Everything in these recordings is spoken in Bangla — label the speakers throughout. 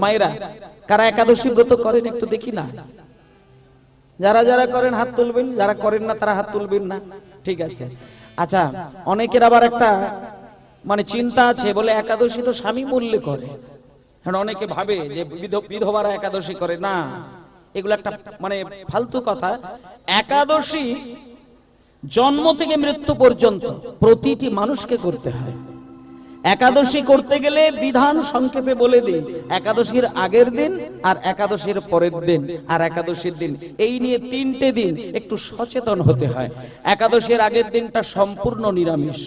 Speaker 1: মায়েরা কারা একাদশী ব্রত করেন একটু দেখি না। যারা যারা করেন হাত তুলবেন, যারা করেন না তারা হাত তুলবেন না, ঠিক আছে। আচ্ছা, অনেকের আবার একটা মানে চিন্তা আছে, বলে একাদশী তো স্বামী মূল্যে করে। অনেকে ভাবে যে বিধবারা একাদশী করে, না, এগুলো একটা মানে ফালতু কথা। একাদশী জন্ম থেকে মৃত্যু পর্যন্ত প্রতিটি মানুষকে করতে হয়। একাদশী করতে গেলে বিধান সংক্ষেপে বলে দিই, একাদশীর আগের দিন আর একাদশীর পরের দিন আর একাদশীর দিন, এই নিয়ে 3টে দিন একটু সচেতন হতে হয়। একাদশীর আগের দিনটা সম্পূর্ণ নিরামিষ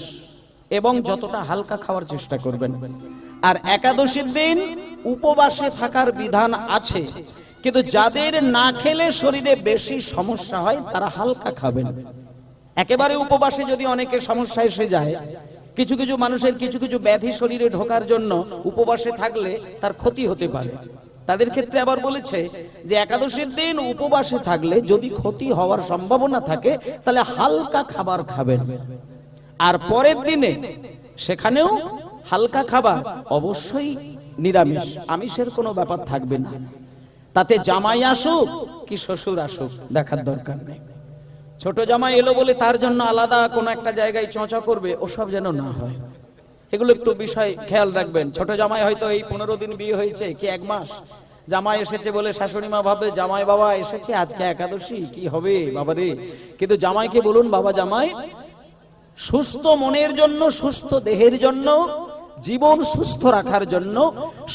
Speaker 1: এবং যতটা হালকা খাওয়ার চেষ্টা করবেন। আর একাদশীর দিন উপবাসে থাকার বিধান আছে, কিন্তু যাদের না খেলে শরীরে বেশি সমস্যা হয় তারা হালকা খাবেন। একেবারে উপবাসে যদি অনেকের সমস্যা এসে যায়, কিছু কিছু মানুষের কিছু কিছু ব্যাধি শরীরে ঢোকার জন্য উপবাসে থাকলে তার ক্ষতি হতে পারে। তাদের ক্ষেত্রে আবার বলেছে যে একাদশীর দিন উপবাসে থাকলে যদি ক্ষতি হওয়ার সম্ভাবনা থাকে তাহলে হালকা খাবার খাবেন, আর পরের দিনে সেখানেও হালকা খাবার, অবশ্যই নিরামিষ, আমিষের কোনো ব্যাপার থাকবে না। তাতে জামাই আসুক কি শ্বশুর আসুক দেখার দরকার নেই। ছোট জামাই এলো বলে তার জন্য আলাদা কোন একটা জায়গায় চঁচা করবে, ওসব যেন না হয়। এগুলো একটু বিষয় খেয়াল রাখবেন। ছোট জামাই হয়তো এই 15 দিন বিয়ে হয়েছে কি 1 মাস, জামাই এসেছে বলে শাশুড়ি মা ভাবে জামাই বাবা এসেছে আজকে একাদশী, কি হবে বাবারে। কিন্তু জামাইকে বলুন, বাবা জামাই, সুস্থ মনের জন্য, সুস্থ দেহের জন্য, জীবন সুস্থ রাখার জন্য,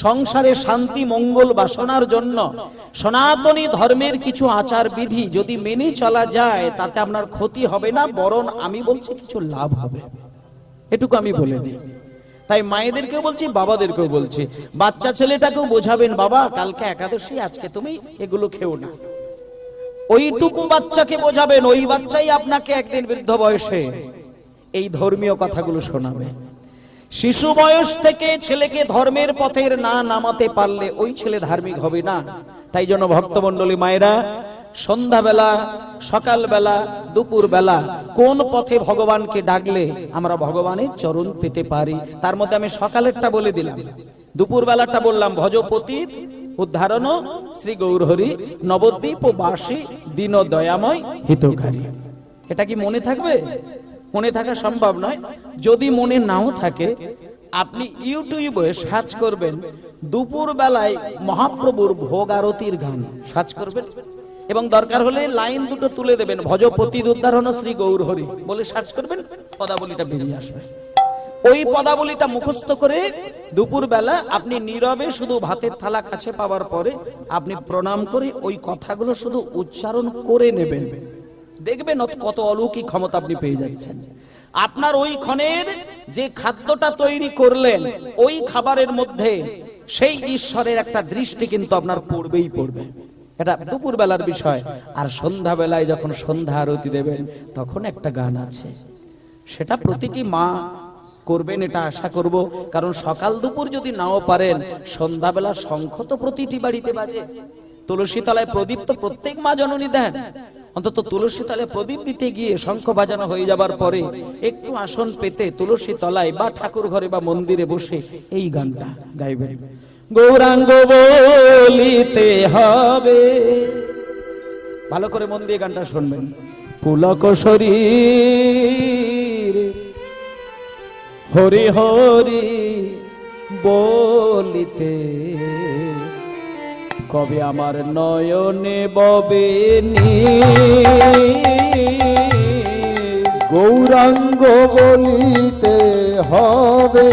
Speaker 1: সংসারে শান্তি মঙ্গল বাসনার জন্য সনাতনী ধর্মের কিছু আচার বিধি যদি মেনে চলা যায় তাতে আপনার ক্ষতি হবে না, বরং আমি বলছি কিছু লাভ হবে, এটুকু আমি বলে দিই। তাই মায়েদেরকেও বলছি, বাবাদেরকেও বলছি, বাচ্চা ছেলেটাকেও বোঝাবেন, বাবা কালকে একাদশী, আজকে তুমি এগুলো খেও না। ওইটুকু বাচ্চাকে বোঝাবেন, ওই বাচ্চাই আপনাকে একদিন বৃদ্ধ বয়সে এই ধর্মীয় কথাগুলো শোনাবে। শিশু বয়স থেকে ছেলেকে ধর্মের পথের না নামাতে পারলে ওই ছেলে ধার্মিক হবে না। তাই জন্য ভক্তমণ্ডলী মায়েরা, সন্ধ্যাবেলা, সকালবেলা, দুপুরবেলা কোন পথে ভগবানকে ডাকলে আমরা ভগবানের চরণ পেতে পারি, তার মধ্যে আমি সকালেরটা বলে দিলাম, দুপুরবেলাটা বললাম ভজপতীত উদ্ধারণ শ্রী গৌরহরি নবদ্বীপ বাসী দীন দয়াময় হিতকারী। এটা কি মনে থাকবে? মনে থাকা সম্ভব নয়। যদি মনে নাও থাকে, আপনি ইউটিউবে সার্চ করবেন, দুপুর বেলায় মহাপ্রভুর ভোগ আরতির গান সার্চ করবেন এবং দরকার হলে লাইন দুটো তুলে দেবেন, ভজপতি উদ্ধারণ শ্রী গৌরহরি বলে সার্চ করবেন, পদাবলীটা বেরিয়ে আসবে। ওই পদাবলীটা মুখস্থ করে দুপুর বেলা আপনি নীরবে শুধু ভাতের থালা কাছে পাওয়ার পরে আপনি প্রণাম করে ওই কথাগুলো শুধু উচ্চারণ করে নেবেন, দেখবেন কত অলৌকিক ক্ষমতা আপনি পেয়ে যাচ্ছেন। আপনার ওই ক্ষণের যে খাদ্যটা তৈরি করলেন, ওই খাবারের মধ্যে সেই ঈশ্বরের একটা দৃষ্টি কিন্তু আপনার পড়বেই পড়বে। এটা দুপুর বেলার বিষয়। আর সন্ধ্যা বেলায় যখন সন্ধ্যা আরতি দেবেন তখন একটা গান আছে, সেটা প্রতিটি মা করবেন এটা আশা করব, কারণ সকাল দুপুর যদি নাও পারেন, সন্ধ্যাবেলা শঙ্খ তো প্রতিটি বাড়িতে বাজে। তুলসী তলায় প্রদীপ তো প্রত্যেক মা জননী দেন, অন্তত তুলসী তলায় প্রদীপ দিতে গিয়ে শঙ্খ বাজানো হয়ে যাবার পরে একটু আসন পেতে তুলসী তলায় বা ঠাকুর ঘরে বা মন্দিরে বসে এই গানটা গাইবেন, গৌরাঙ্গ বলিতে হবে। ভালো করে মন দিয়ে গানটা শুনবেন। পুলক শরীর হরি হরি বলিতে কবে আমার নয়নে ববে নি,
Speaker 2: গৌরাঙ্গ বলিতে হবে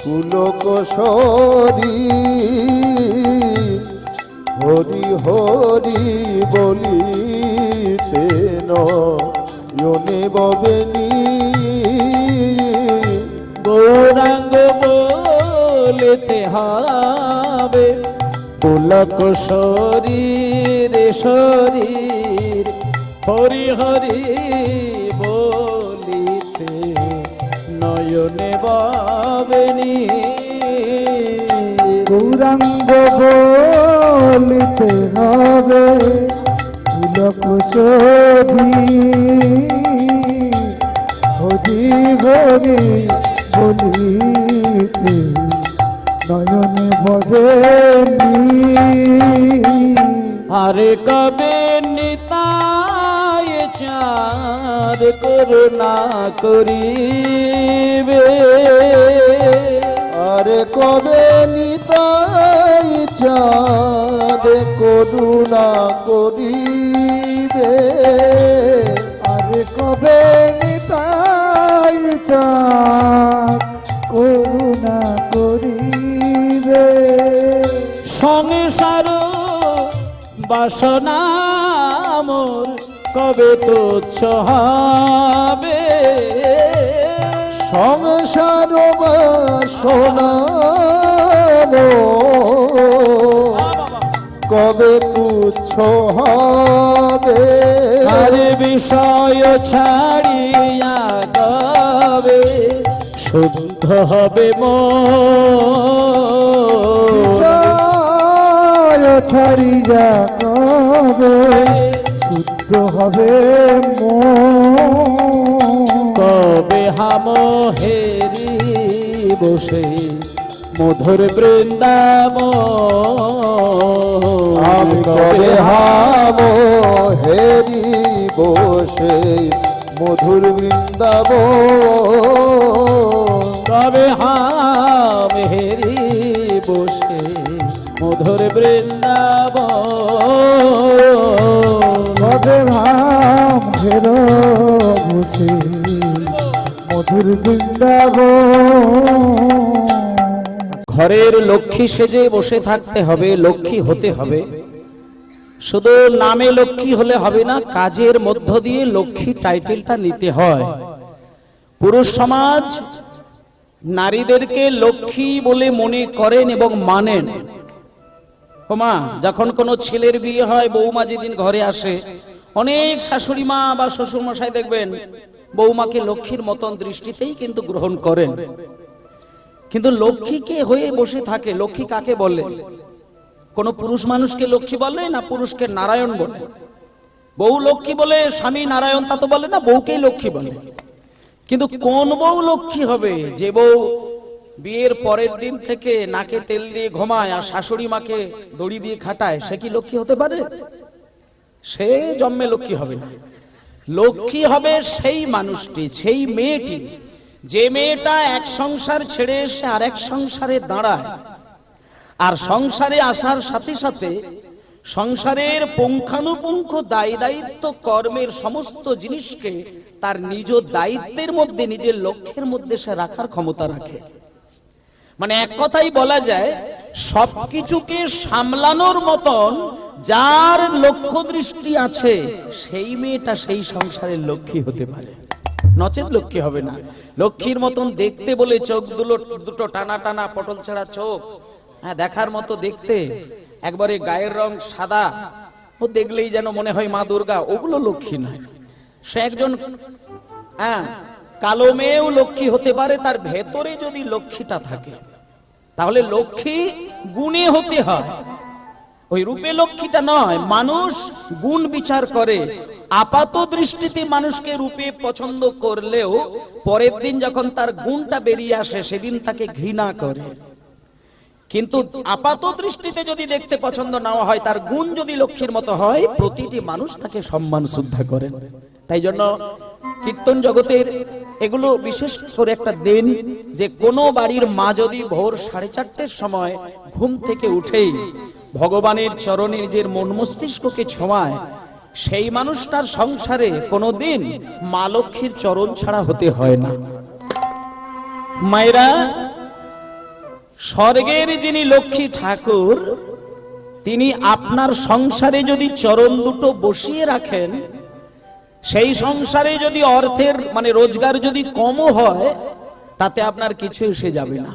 Speaker 2: পুলক শরীর হরি হরি বলিতে নয়নে ববে নি,
Speaker 1: গৌরাঙ্গ বলিতে হবে পুলক শরীর শরীর হরি হরি বলিতে নয়নে বাবেনি,
Speaker 2: গৌরাঙ্গ বলিতে হবে পুলক শরীর হরি হরি বলিতে নয়নে ববেনি
Speaker 1: আরে কবে নিতাই চাঁদ করুণা করিবে,
Speaker 2: আরে কবে নিতাই চাঁদ করুণা করিবে, আরে কবে নিতাই চাঁদ করুণা করিবে।
Speaker 1: সংসার বাসনা মোর কবে তুচ্ছ হবে,
Speaker 2: সংসার বাসনা কবে তুচ্ছ হবে,
Speaker 1: আরে বিষয় ছাড়িয়া কবে শুদ্ধ হবে মন,
Speaker 2: ছাড়িয়া কবে শুদ্ধ হবে মন,
Speaker 1: কবে হাম হেরি বসে মধুর বৃন্দাবন,
Speaker 2: আমি কবে হাম হেরি বসে মধুর বৃন্দাবন,
Speaker 1: কবে হাম হেরি বসে মধুর বৃন্দাবন,
Speaker 2: কবে হাম হের বসে মধুর বৃন্দাবন।
Speaker 1: ঘরের লক্ষ্মী সেজে বসে থাকতে হবে, লক্ষ্মী হতে হবে। শুধু নামে লক্ষ্মী হলে হবে না, কাজের মধ্য দিয়ে লক্ষ্মী টাইটেলটা নিতে হয়। পুরুষ সমাজ নারীদেরকে লক্ষ্মী বলে মনে করেন এবং মানেন। ওমা, যখন কোনো ছেলের বিয়ে হয়, বৌমা যেদিন ঘরে আসে, অনেক শাশুড়ি মা বা শ্বশুর মশাই দেখবেন বৌমাকে লক্ষ্মীর মতন দৃষ্টিতেই কিন্তু গ্রহণ করেন। কিন্তু লক্ষ্মী কে হয়ে বসে থাকে? লক্ষ্মী কাকে বলে? কোন পুরুষ মানুষকে লক্ষ্মী বলে না পুরুষকে নারায়ণ বলে? বউ লক্ষ্মী বলে স্বামী নারায়ণ তা তো বলে না, বউকেই লক্ষ্মী বলে। কিন্তু কোন বউ লক্ষ্মী হবে? যে বউ বিয়ের পরের দিন থেকে নাকে তেল দিয়ে ঘুমায় আর শাশুড়ি মাকে দড়ি দিয়ে খাটায়, সে কি লক্ষ্মী হতে পারে? সে জন্মে লক্ষ্মী হবে না। লক্ষ্মী হবে সেই মানুষটি, সেই মেয়েটি, যে মেয়েটা এক সংসার ছেড়ে এসে আর এক সংসারে দাঁড়ায়, আর সংসারে আসার সাথে সাথে সংসারের পুঙ্খানুপুঙ্খ দায় দায়িত্ব কর্মের সমস্ত জিনিসকে তার নিজ দায়িত্বের মধ্যে, নিজের লক্ষ্যের মধ্যে সে রাখার ক্ষমতা রাখে। মানে এক কথাই বলা যায়, সবকিছুকে সামলানোর মতন যার লক্ষ্য দৃষ্টি আছে, সেই মেয়েটা সেই সংসারের লক্ষ্মী হতে পারে, নচেত লক্ষ্মী হবে না। লক্ষ্মীর মতন দেখতে বলে চোখ দুটো টানা টানা পটল ছাড়া চোখ, হ্যাঁ দেখার মতো দেখতে, একবারে গায়ের রং সাদা, ও দেখলেই যেন মনে হয় মা দুর্গা, ওগুলো লক্ষ্মী নয়। সে একজন হ্যাঁ কালো মেয়েও লক্ষ্মী হতে পারে, তার ভেতরে যদি লক্ষ্মীটা থাকে। তাহলে লক্ষ্মী গুণে হতে হয়, ওই রূপে লক্ষ্মীটা নয়। মানুষ গুণ বিচার করে, আপাত দৃষ্টিতে মানুষকে রূপে পছন্দ করলেও পরের দিন যখন তার গুণটা বেরিয়ে আসে, সেদিন তাকে ঘৃণা করে। কিন্তু আপাত দৃষ্টিতে যদি দেখতে পছন্দ না হয়, তার গুণ যদি লক্ষ্মীর মতো হয়, প্রতিটি মানুষ তাকে সম্মান শ্রদ্ধা করেন। তাই জন্য কীর্তন জগতের এগুলো বিশেষ করে একটা দিন, যে কোনো বাড়ির মা যদি ভোর 4:30-র সময় ঘুম থেকে উঠেই ভগবানের চরণে নিজের মন মস্তিষ্ককে ছোঁয়ায়, সেই মানুষটার সংসারে কোনোদিন মা লক্ষ্মীর চরণ ছাড়া হতে হয় না। মায়েরা, স্বর্গের যিনি লক্ষ্মী ঠাকুর, তিনি আপনার সংসারে যদি চরণ দুটো বসিয়ে রাখেন, সেই সংসারে যদি অর্থের মানে রোজগার যদি কমও হয়, তাতে আপনার কিছু এসে যাবে না।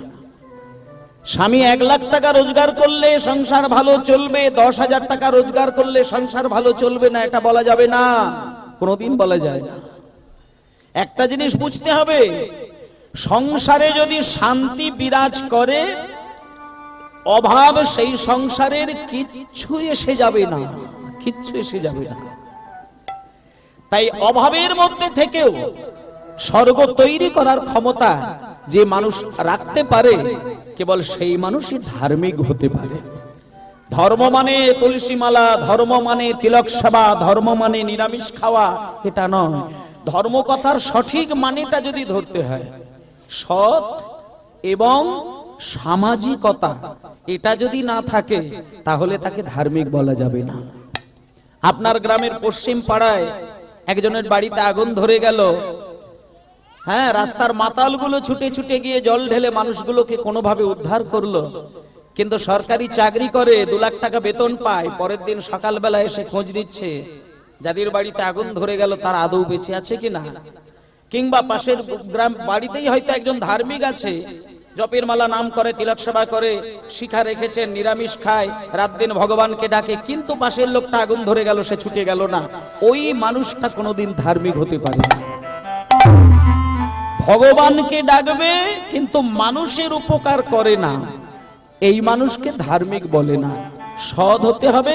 Speaker 1: স্বামী 1 লাখ টাকা রোজগার করলে সংসার ভালো চলবে, 10,000 টাকা রোজগার করলে সংসার ভালো চলবে না, এটা বলা যাবে না, কোনোদিন বলা যায় না। একটা জিনিস বুঝতে হবে, সংসারে যদি শান্তি বিরাজ করে, অভাব সেই সংসারের কিচ্ছু এসে যাবে না, কিচ্ছু এসে যাবে না। তাই অভাবের মধ্যে থেকেও স্বর্গ তৈরি করার ক্ষমতা যে মানুষ রাখতে পারে কেবল সেই মানুষই ধার্মিক হতে পারে। ধর্ম মানে তুলসী মালা, ধর্ম মানে তিলক সেবা, ধর্ম মানে নিরামিষ খাওয়া, এটা নয়। ধর্ম কথার সঠিক মানেটা যদি ধরতে হয়, সৎ এবং সামাজিকতা, এটা যদি না থাকে তাহলে তাকে ধার্মিক বলা যাবে না। আপনার গ্রামের পশ্চিম পাড়ায় একজনের বাড়িতে আগুন ধরে গেল, হ্যাঁ, রাস্তার মাতালগুলো ছুটে ছুটে গিয়ে জল ঢেলে মানুষগুলোকে কোনোভাবে উদ্ধার করলো, কিন্তু সরকারি চাকরি করে 2 লাখ টাকা বেতন পায়, পরের দিন সকালবেলা এসে খোঁজ দিচ্ছে যাদের বাড়িতে আগুন ধরে গেল তার আদৌ বেঁচে আছে কিনা। কিংবা পাশের গ্রাম বাড়িতেই হয়তো একজন ধার্মিক আছে, জপের মালা নাম করে, তিলক সেবা করে, শিখা রেখেছেন, নিরামিষ খায়, রাত দিন ভগবানকে ডাকে, কিন্তু পাশের লোকটা আগুন ধরে গেল, সে ছুটে গেল না। ওই মানুষটা কোনোদিন ধার্মিক হতে পারে না। ভগবানকে ডাকবে কিন্তু মানুষের উপকার করে না, এই মানুষকে ধার্মিক বলে না। সৎ হতে হবে,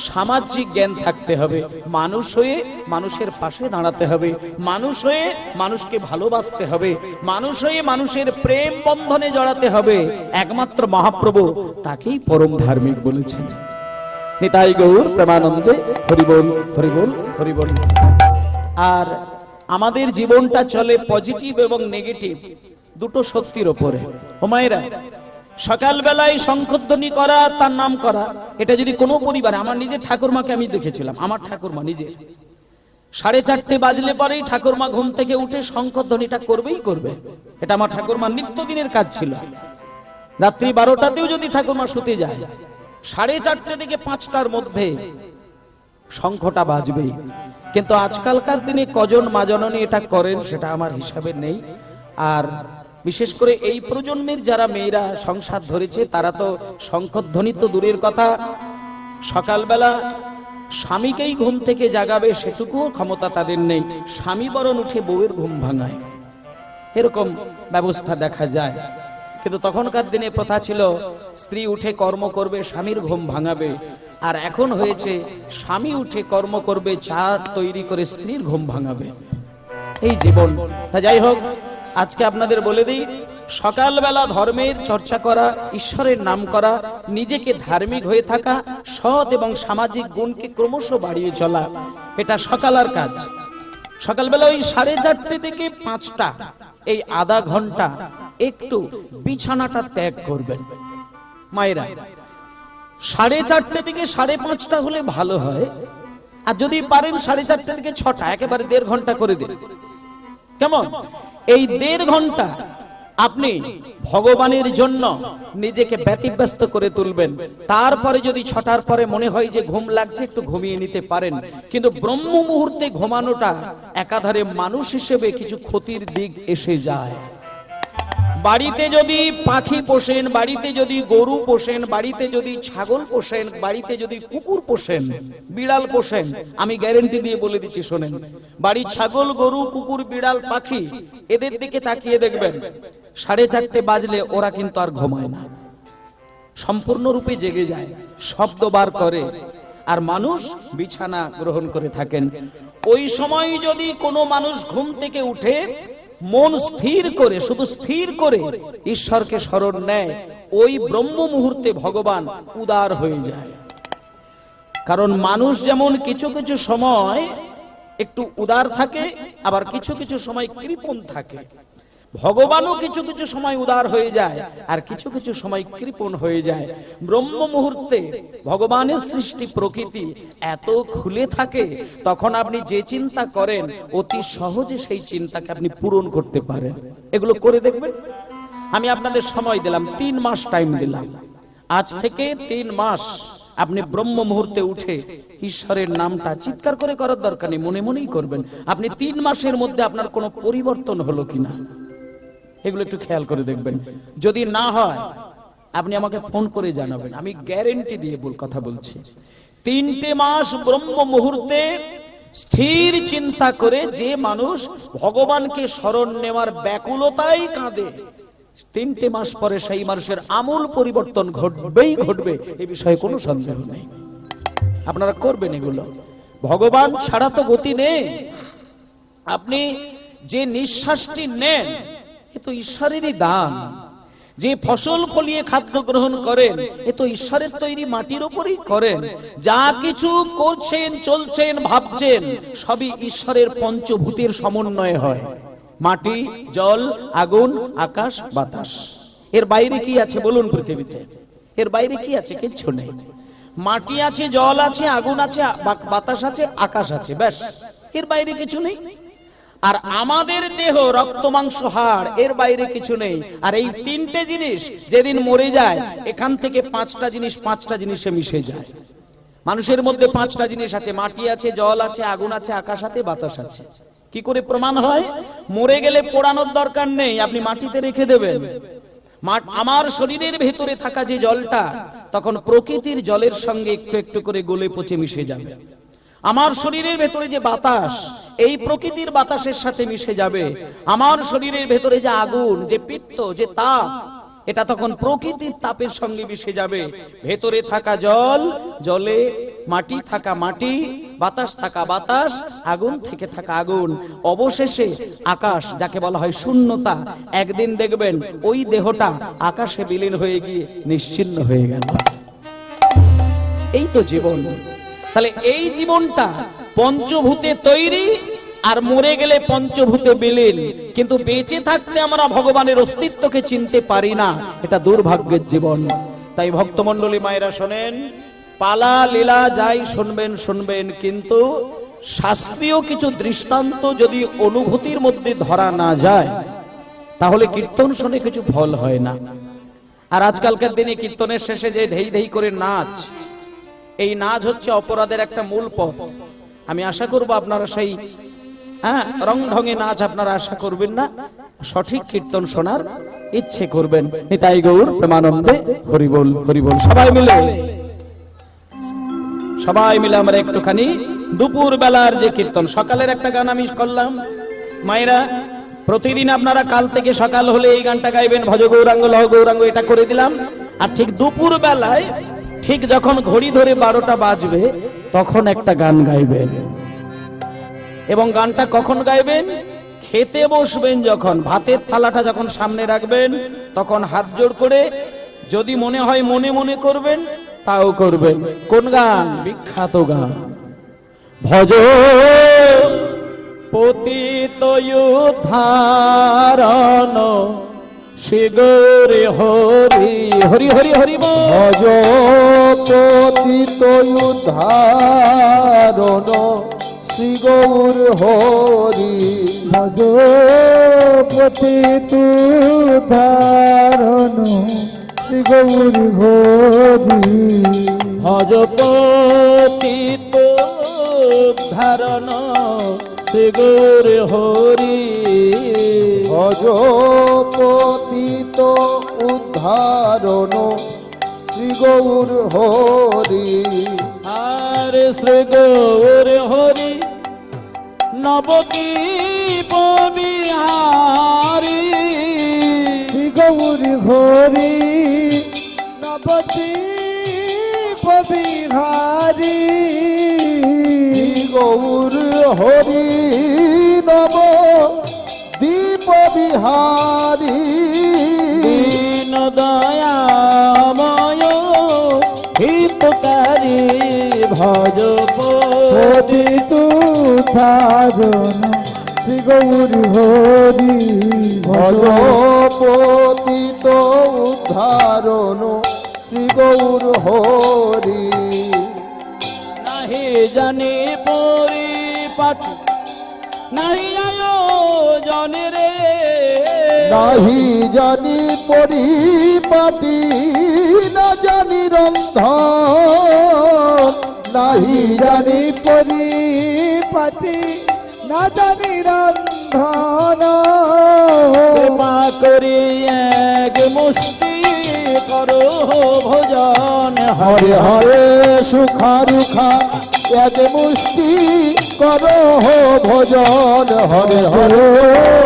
Speaker 1: সামাজিক জ্ঞান থাকতে হবে, মানুষ হয়ে মানুষের পাশে দাঁড়াতে হবে, মানুষ হয়ে মানুষকে ভালোবাসতে হবে, মানুষ হয়ে মানুষের প্রেম বন্ধনে জড়াতে হবে। একমাত্র মহাপ্রভু তাকেই পরম ধার্মিক বলেছেন। নিতাই গৌর প্রেমানন্দে, হরি বল, হরি বল, হরি বল। আর আমাদের জীবনটা চলে পজিটিভ এবং নেগেটিভ দুটো শক্তির উপরে। হুমায়রা, সকালবেলায় শঙ্খধ্বনি করা, তার নাম করা, এটা যদি কোনো পরিবারে, আমার নিজের ঠাকুরমাকে আমি দেখেছিলাম, আমার ঠাকুরমা নিজের 4:30 বাজলে পরেই ঠাকুরমা ঘুম থেকে উঠে শঙ্খধ্বনিটা করবেই করবে। এটা আমার ঠাকুরমার নিত্যদিনের কাজ ছিল। রাত্রি 12টাতেও যদি ঠাকুরমা শুতে যায়, 4:30 থেকে 5টার মধ্যে শঙ্খটা বাজবেই। কিন্তু আজকালকার দিনে কজন মা জননী এটা করেন সেটা আমার হিসাবে নেই। আর বিশেষ করে এই প্রজন্মের যারা মেয়েরা সংসার ধরেছে তারা তো শঙ্খধ্বনি তো দূরের কথা, সকালবেলা স্বামীকেই ঘুম থেকে জাগাবে সেটুকুও ক্ষমতা তাদের নেই। স্বামী বরং উঠে বউয়ের ঘুম ভাঙায়, এরকম ব্যবস্থা দেখা যায়। কিন্তু তখনকার দিনে প্রথা ছিল স্ত্রী উঠে কর্ম করবে, স্বামীর ঘুম ভাঙাবে। আর এখন হয়েছে স্বামী উঠে কর্ম করবে, চা তৈরি করে স্ত্রীর ঘুম ভাঙাবে। এই জীবন। তা যাই হোক, আজকে আপনাদের বলে দিই, সকালবেলা ধর্মের চর্চা করা, ঈশ্বরের নাম করা, নিজেকে ধার্মিক হয়ে থাকা, সৎ এবং সামাজিক গুণকে ক্রমশ বাড়িয়ে চলা, এটা সকালের কাজ। সকালবেলা ওই 4:30 থেকে 5টা, এই আধা ঘন্টা একটু বিছানাটা ত্যাগ করবেন মায়েরা। 4:30 থেকে 5:30 হলে ভালো হয়। আর যদি পারেন 4:30 থেকে 6টা, একেবারে 1.5 ঘন্টা করে দিন। কেমন? এই 1.5 ঘন্টা আপনি ভগবানের জন্য নিজেকে ব্যতিব্যস্ত করে তুলবেন। তারপরে যদি 6টার পরে মনে হয় যে ঘুম লাগছে, একটু ঘুমিয়ে নিতে পারেন। কিন্তু ব্রহ্ম মুহূর্তে ঘুমানোটা একাধারে মানুষ হিসেবে কিছু ক্ষতির দিক এসে যায়। বাড়িতে যদি পাখি পোষেন, বাড়িতে যদি গরু পোষেন, বাড়িতে যদি ছাগল পোষেন, বাড়িতে যদি কুকুর পোষেন, বিড়াল পোষেন, আমি গ্যারেন্টি দিয়ে বলে দিচ্ছি শোনেন, বাড়ির ছাগল, গরু, কুকুর, বিড়াল, পাখি, এদের দিকে তাকিয়ে দেখবেন 4:30 বাজলে ওরা কিন্তু আর ঘুমায় না, সম্পূর্ণরূপে জেগে যায়, শব্দ বার করে, আর মানুষ বিছানা গ্রহণ করে থাকেন। ওই সময় যদি কোনো মানুষ ঘুম থেকে উঠে মন স্থির করে, শুধু স্থির করে ঈশ্বরকে স্মরণ নেয়, ওই ব্রহ্ম মুহূর্তে ভগবান উদার হয়ে যায়। কারণ মানুষ যেমন কিছু কিছু সময় একটু উদার থাকে, আবার কিছু কিছু সময় কৃপণ থাকে, ভগবানও কিছু কিছু সময় উদার হয়ে যায় আর কিছু কিছু সময় কৃপণ হয়ে যায়। ব্রহ্ম মুহূর্তে ভগবানের সৃষ্টি প্রকৃতি এত খুলে থাকে, তখন আপনি যে চিন্তা করেন অতি সহজে সেই চিন্তাকে আপনি পূরণ করতে পারেন। এগুলো করে দেখবেন। আমি আপনাদের সময় দিলাম, 3 মাস টাইম দিলাম। আজ থেকে 3 মাস আপনি ব্রহ্ম মুহূর্তে উঠে ঈশ্বরের নামটা চিৎকার করে করার দরকার নেই, মনে মনেই করবেন। আপনি 3 মাসের মধ্যে আপনার কোনো পরিবর্তন হলো কিনা এগুলো একটু খেয়াল করে দেখবেন। যদি না হয় আপনি আমাকে ফোন করে জানাবেন, আমি গ্যারেন্টি দিয়ে কথা বলছি। 3টে মাস ব্রহ্ম মুহূর্তে স্থির চিন্তা করে যে মানুষ ভগবানকে স্মরণ নেওয়ার ব্যাকুলতায় কাঁদে, 3টে মাস পরে সেই মানুষের আমূল পরিবর্তন ঘটবেই ঘটবে, এ বিষয়ে কোনো সন্দেহ নেই। আপনারা করবেন এগুলো। ভগবান ছাড়া তো গতি নেই। আপনি যে নিঃশ্বাসটি নেন এ তো ঈশ্বরেরই দান। যে ফসল ফলিয়ে খাদ্য গ্রহণ করেন এ তো ঈশ্বরের তৈরি মাটির উপরেই করেন। যা কিছু করছেন, চলছেন, ভাবছেন সবই ঈশ্বরের পঞ্চভূতের সমন্বয়ে হয়। মাটি, জল, আগুন, আকাশ, বাতাস। এর বাইরে কি আছে বলুন পৃথিবীতে? এর বাইরে কি আছে? কিচ্ছু নেই। মাটি আছে, জল আছে, আগুন আছে, বাতাস আছে, আকাশ আছে, ব্যাস। এর বাইরে কিছু নেই। আর আমাদের দেহ রক্ত মাংস হাড়, এর বাইরে কিছু নেই। আর এই তিনটে জিনিস যেদিন মরে যায় এখান থেকে পাঁচটা জিনিসে মিশে যায়। মানুষের মধ্যে পাঁচটা জিনিস আছে, মাটি আছে, জল আছে, আগুন আছে, আকাশ আছে, বাতাস আছে। কি করে প্রমাণ হয়? মরে গেলে পোড়ানোর দরকার নেই, আপনি মাটিতে রেখে দেবেন। আমার শরীরের ভেতরে থাকা যে জলটা তখন প্রকৃতির জলের সঙ্গে একটু একটু করে গলে পচে মিশে যাবে। আমার শরীরের ভেতরে যে বাতাস এই প্রকৃতির বাতাসের সাথে মিশে যাবে। আমার শরীরের ভেতরে যে আগুন, যে পিত্ত, যে তাপ, এটা তখন প্রকৃতির তাপের সঙ্গে মিশে যাবে। ভেতরে থাকা জল জলে, মাটি থাকা মাটি, বাতাস থাকা বাতাস, আগুন থেকে থাকা আগুন, অবশেষে আকাশ যাকে বলা হয় শূন্যতা। একদিন দেখবেন ওই দেহটা আকাশে বিলীন হয়ে গিয়ে নিশ্চিহ্ন হয়ে গেল। এই তো জীবন। তাহলে এই জীবনটা পঞ্চভূতে তৈরি, আর মরে গেলে পঞ্চভূতে বিলীন। কিন্তু বেঁচে থাকতে আমরা ভগবানের অস্তিত্বকে চিনতে পারি না, এটা দুর্ভাগ্যের জীবন। তাই ভক্তমণ্ডলী মায়েরা শোনেন, পালা লীলা যাই শুনবেন শুনবেন, কিন্তু শাস্ত্রীয় কিছু দৃষ্টান্ত যদি অনুভূতির মধ্যে ধরা না যায় তাহলে কীর্তন শুনে কিছু ফল হয় না। আর আজকালকার দিনে কীর্তনের শেষে যে ধেই ধেই করে নাচ, এই নাচ হচ্ছে অপরাধের একটা মূল পথ। আমি আশা করব আপনারা সেই রং ঢঙে নাচ আপনারা আশা করবেন না, সঠিক কীর্তন শোনার ইচ্ছে করবেন। নিতাই গৌর প্রেমানন্দে হরিবোল হরিবোল। সবাই মিলে আমরা একটুখানি দুপুর বেলার যে কীর্তন, সকালের একটা গান আমি করলাম, মায়েরা প্রতিদিন আপনারা কাল থেকে সকাল হলে এই গানটা গাইবেন, ভজ গৌরাঙ্গ লহ গৌরাঙ্গ, এটা করে দিলাম। আর ঠিক দুপুর বেলায় ঠিক যখন ঘড়ি ধরে 12টা বাজবে তখন একটা গান গাইবেন। এবং গানটা কখন গাইবেন? খেতে বসবেন যখন, ভাতের থালাটা যখন সামনে রাখবেন তখন হাত জোড় করে যদি মনে হয় মনে মনে করবেন, তাও করবেন। কোন গান? বিখ্যাত গান, ভজ পতিত উদ্ধারণ শ্রী গৌরে হরি হরি হরি হরি
Speaker 2: ভজ পতিত উদ্ধারণ শ্রী গৌর হরি। ভজ পতিত উদ্ধারণ শ্রী গৌর হরি।
Speaker 1: ভজ পতিত উদ্ধারণ শ্রী গৌর হরি।
Speaker 2: ভজ পতিত উদ্ধারণ শ্রী গৌর হরি।
Speaker 1: আর শ্রী গৌর হরি নবদ্বীপ বিহারী।
Speaker 2: শ্রী গৌর হরি নবদ্বীপ বিহারী। শ্রী গৌর হরি নবদ্বীপ বিহারী।
Speaker 1: দীন দয়াময় হিতকারী ভজ
Speaker 2: পতিত উদ্ধারণ শ্রী গৌর হরি। ভজ পতিত উদ্ধারণ শ্রী গৌর হরি।
Speaker 1: নাহি জানি পরিপাটি নাহি আয়োজন রে।
Speaker 2: নাহি জানি পরিপাটি না জানি রন্ধন। নাহি জানি পরিপাটি না জানি রন্ধন।
Speaker 1: কৃপা করি এক মুষ্টি করো ভোজন।
Speaker 2: হরে হরে সুখা রুখা এক মুষ্টি করো ভোজন। হরে হরে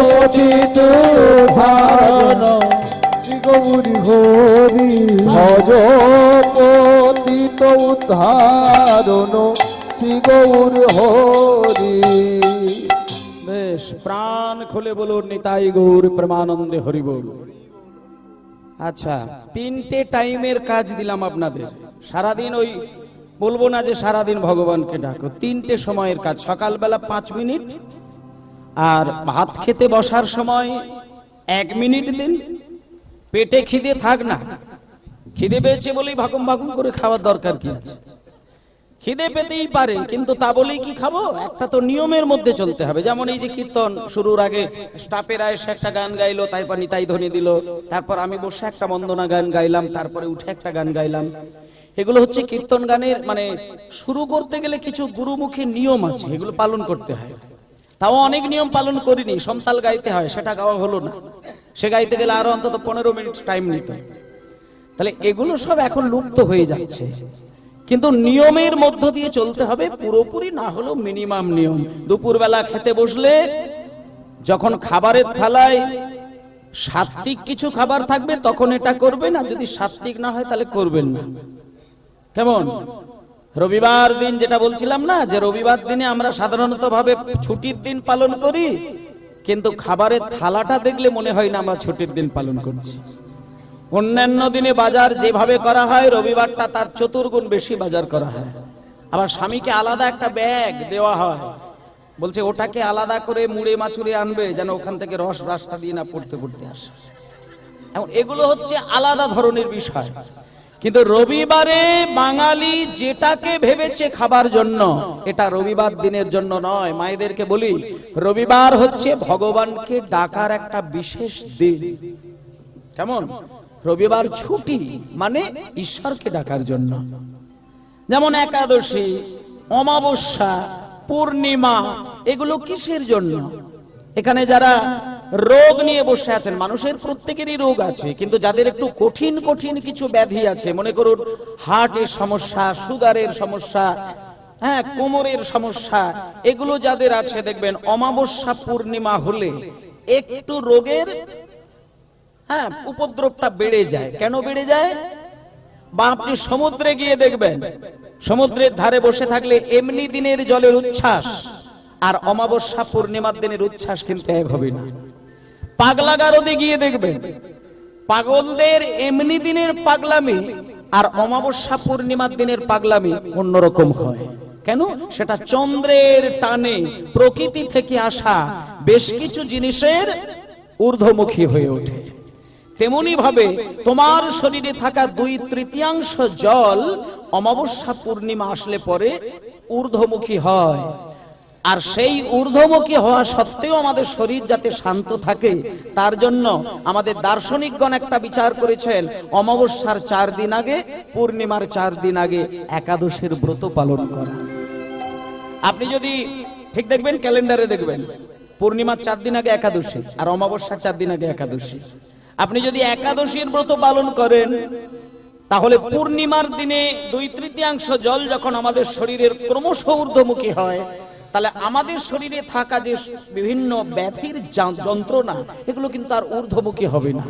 Speaker 2: পতিত উদ্ধারণ শ্রী গৌর হরি। ভজ পতিত উদ্ধারণ শ্রী গৌর হরি।
Speaker 1: বেশ, প্রাণ খুলে বলুন নিতাই গৌর প্রেমানন্দে হরি বল। আচ্ছা, 3টে টাইমের কাজ দিলাম আপনাদের। সারাদিন ওই বলবো না যে সারাদিন ভগবানকে ডাকো, 3টে সময়ের কাজ। সকালবেলা 5 মিনিট, আর ভাত খেতে বসার সময় 1 মিনিট দিন। পেটে খিদে থাক না, খিদে পেয়েছে বলেই ভাকুম ভাকুম করে খাওয়ার দরকার কি আছে? খিদে পেতেই পারে, কিন্তু তা বলেই কি খাবো? একটা তো নিয়মের মধ্যে চলতে হবে। যেমন এই যে কীর্তন শুরুর আগে স্টাফেরা এসে একটা গান গাইলো, তারপর নিতাই ধ্বনি দিল, তারপর আমি বসে একটা বন্দনা গান গাইলাম, তারপরে উঠে একটা গান গাইলাম। এগুলো হচ্ছে কীর্তন গানের মানে শুরু করতে গেলে কিছু গুরুমুখী নিয়ম আছে, এগুলো পালন করতে হয়। তাও অনেক নিয়ম পালন করিনি। সমতাল গাইতে হয়, সেটা গাওয়া হলো না। সে গাইতে গেলে আরো অন্তত 15 মিনিট টাইম নিত। তাহলে এগুলো সব এখন লুপ্ত হয়ে যাচ্ছে, কিন্তু নিয়মের মধ্য দিয়ে চলতে হবে, পুরোপুরি না হলেও মিনিমাম নিয়ম। দুপুরবেলা খেতে বসলে যখন খাবারের থালায় সাত্বিক কিছু খাবার থাকবে তখন এটা করবেন, আর যদি সাত্বিক না হয় তাহলে করবেন না। কেমন? রবিবার দিন যেটা বলছিলাম না, যে রবিবার দিনে আমরা সাধারণত ভাবে ছুটির দিন পালন করি, কিন্তু খাবারের থালাটা দেখলে মনে হয় না আমরা ছুটির দিন পালন করছি। অন্যান্য দিনে বাজার যেভাবে করা হয়, রবিবারটা তার 4 গুণ বেশি বাজার করা হয়। আবার স্বামীকে আলাদা একটা ব্যাগ দেওয়া হয়, বলছে ওটাকে আলাদা করে মুড়ে মাছুরে আনবে, যেন ওখান থেকে রস রাস্তা দিয়ে না পড়তে পড়তে আসে। এগুলো হচ্ছে আলাদা ধরনের বিষয়। কিন্তু রবিবারে বাঙালি যেটাকে ভেবেছে খাবার জন্য, এটা রবিবার দিনের জন্য নয়। মায়েদেরকে বলি, রবিবার হচ্ছে ভগবানকে ডাকার একটা বিশেষ দিন। কেমন? রবিবার ছুটি, মানে ঈশ্বরকে ডাকার জন্য। যেমন একাদশী, অমাবস্যা, পূর্ণিমা, এগুলো কিসের জন্য? এখানে যারা রোগ নিয়ে বসে আছেন, মানুষের প্রত্যেকেরই রোগ আছে, কিন্তু যাদের একটু কঠিন কঠিন কিছু ব্যাধি আছে, মনে করুন হার্টের সমস্যা, সুগারের সমস্যা, হ্যাঁ, কোমরের সমস্যা, এগুলো যাদের আছে, দেখবেন অমাবস্যা পূর্ণিমা হলে একটু রোগের উপদ্রবটা বেড়ে যায়। কেন বেড়ে যায়? বা আপনি সমুদ্রে গিয়ে দেখবেন, সমুদ্রের ধারে বসে থাকলে এমনি দিনের জলের উচ্ছ্বাস আর অমাবস্যা পূর্ণিমার দিনের উচ্ছ্বাস কিন্তু এক হবে না। পাগলা গারদে গিয়ে দেখবেন, পাগলদের এমনি দিনের পাগলামি আর অমাবস্যা পূর্ণিমার দিনের পাগলামি অন্যরকম হয়। কেন? সেটা চন্দ্রের টানে প্রকৃতি থেকে আসা বেশ কিছু জিনিসের ঊর্ধ্বমুখী হয়ে ওঠে। তেমনি ভাবে তোমার শরীরে থাকা 2/3 জল অমাবস্যা পূর্ণিমা আসলে পরে ঊর্ধ্বমুখী হয়। আর সেই ঊর্ধ্বমুখী হওয়া সত্ত্বেও আমাদের শরীর যাতে শান্ত থাকে, তার জন্য আমাদের দার্শনিকগণ একটা বিচার করেছেন, অমাবস্যার 4 দিন আগে, পূর্ণিমার 4 দিন আগে একাদশীর ব্রত পালন করা। আপনি যদি ঠিক দেখবেন, ক্যালেন্ডারে দেখবেন পূর্ণিমার 4 দিন আগে একাদশী আর অমাবস্যার 4 দিন আগে একাদশী। আপনি যদি একাদশীর ব্রত পালন করেন, তাহলে পূর্ণিমার দিনে 2/3 জল যখন আমাদের শরীরের ক্রমশ ঊর্ধ্বমুখী হয়, তাহলে আমাদের শরীরে থাকা যে বিভিন্ন ব্যাধির যন্ত্রণা, এগুলো কিন্তু আর ঊর্ধ্বমুখী হবে না।